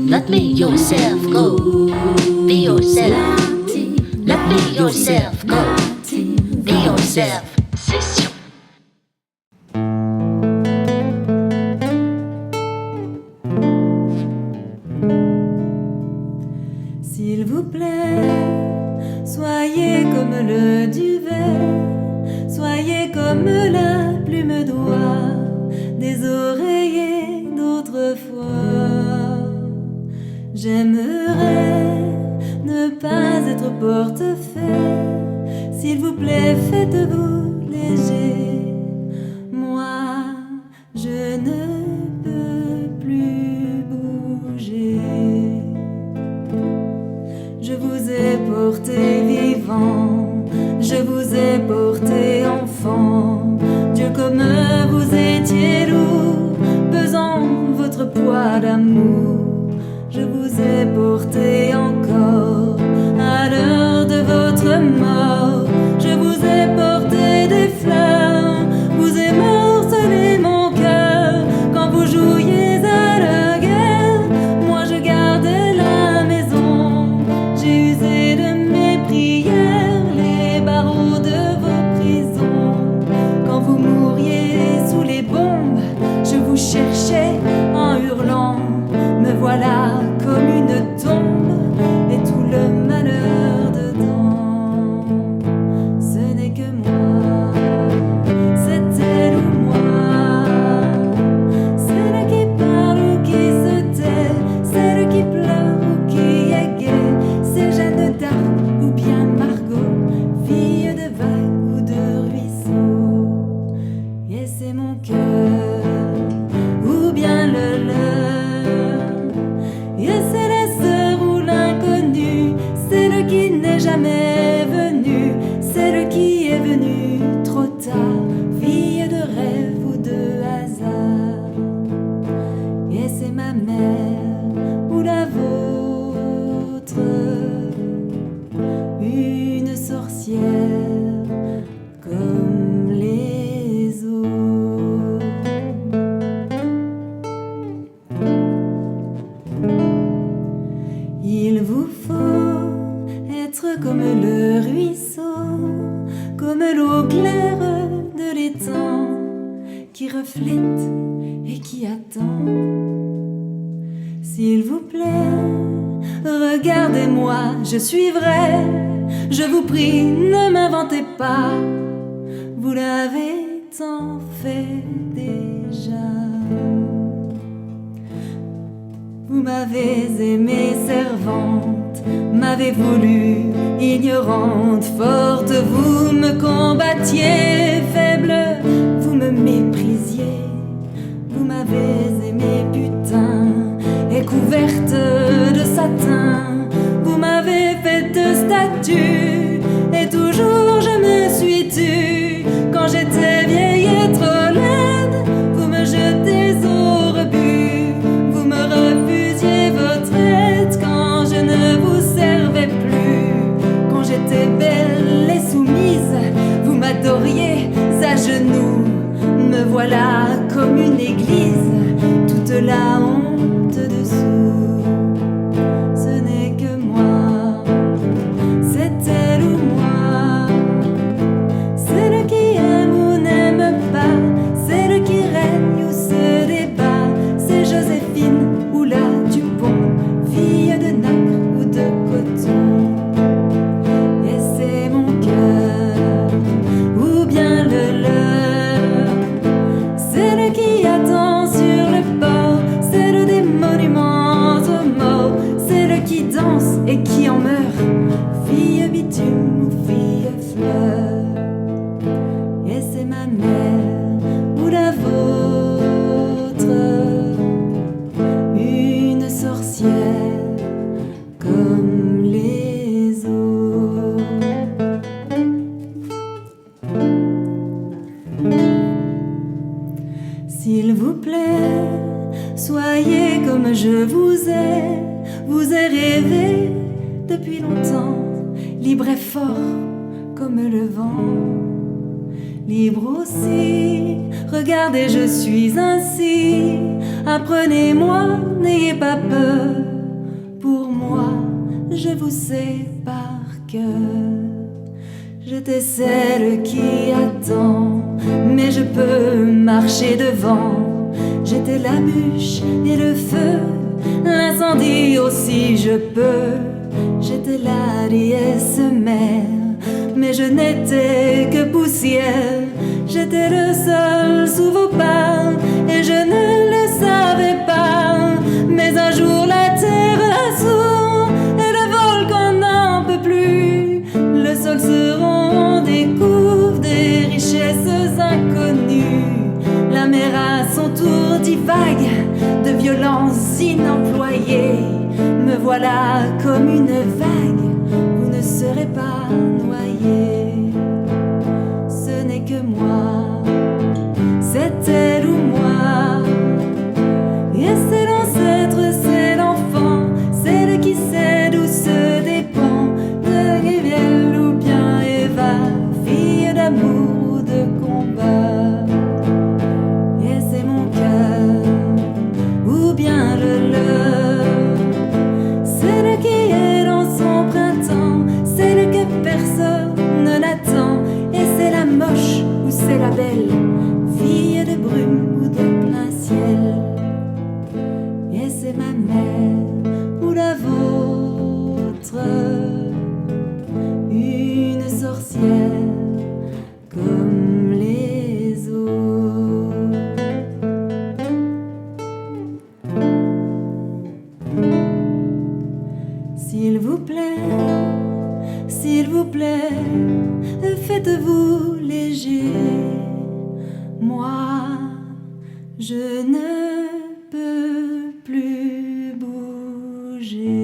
Let me yourself go. Be yourself. Let me yourself go. Be yourself. Session. S'il vous plaît, soyez comme le duvet, soyez comme la plume d'oie des oreillers d'autrefois. J'aimerais ne pas être portefaix, s'il vous plaît, faites-vous léger. Moi, je ne peux plus bouger. Je vous ai porté vivant, je vous ai porté enfant. Dieu, comme vous étiez lourd, pesant votre poids d'amour. Je vous ai porté encore à l'heure de votre mort. Je vous ai porté des fleurs, vous ai morcelé mon cœur quand vous jouiez à la guerre. Moi je gardais la maison, j'ai usé de mes prières les barreaux de vos prisons. Quand vous mouriez sous les bombes, je vous cherchais en hurlant. Me voilà comme une tombe et tout le malheur dedans. Ce n'est que moi, c'est elle ou moi. Celle qui parle ou qui se tait, celle qui pleure ou qui est gaie. C'est Jeanne d'Arc ou bien Margot, fille de vague ou de ruisseau. Et c'est mon cœur ou bien le leur. Et c'est la sœur ou l'inconnue, celle qui n'est jamais venue, celle qui est venue trop tard, fille de rêve ou de hasard. Et c'est ma mère ou la vôtre, une sorcière comme les autres. Il vous faut être comme le ruisseau, comme l'eau claire de l'étang, qui reflète et qui attend. S'il vous plaît, regardez-moi, je suis vrai. Je vous prie, ne m'inventez pas, vous l'avez tant fait déjà. Vous m'avez aimée servante, m'avez voulu ignorante, forte, vous me combattiez, faible, vous me méprisiez. Vous m'avez aimée putain et couverte de satin, vous m'avez fait de statue et toujours je me suis tue. Quand j'étais vieille et trop laide, vous me jetez au rebut, vous me refusiez votre aide quand je ne vous servais plus. Quand j'étais belle et soumise, vous m'adoriez à genoux. Me voilà comme une église, toute la honte dessous. Ce n'est que moi, c'est elle ou moi, celle qui aime ou n'aime pas, celle qui règne ou se débat. C'est Joséphine ou la Dupont, fille de nacre ou de coton. Et c'est mon cœur ou bien le leur, celle qui attend sur le port, celle des monuments aux morts, celle qui danse et qui en meurt, fille bitume ou fille fleur. Et c'est ma mère ou la vôtre, une sorcière comme les autres. S'il vous plaît, soyez comme je vous ai rêvé depuis longtemps, libre et fort comme le vent. Libre aussi, regardez, je suis ainsi, Apprenez-moi, n'ayez pas peur. Pour moi, je vous sais par cœur. J'étais celle qui attend, mais je peux marcher devant. J'étais la bûche et le feu, l'incendie aussi je peux. J'étais la déesse mère, mais je n'étais que poussière. J'étais le sol sous vos pas, et je ne le savais pas. Mais un jour la terre l'assout, et le volcan n'en peut plus. Le sol se rend, découvre des richesses inconnues. La mer à son tour divague de violences inemployées. Me voilà comme une vague, vous ne serez pas noyé. Ce n'est que moi, c'est elle ou moi. Et c'est l'ancêtre, c'est l'enfant, c'est le qui sait d'où se dépend de Gabriel ou bien Eva, fille d'amour ou de combat. Et c'est mon cœur, ou bien le leur. C'est le qui est dans son printemps, c'est le que personne ne l'attend. Et c'est la moche ou c'est la belle, fille de brume ou de plein ciel. Et c'est ma mère ou la vôtre, une sorcière comme les autres. S'il vous plaît, faites-vous léger. Moi, je ne peux plus bouger.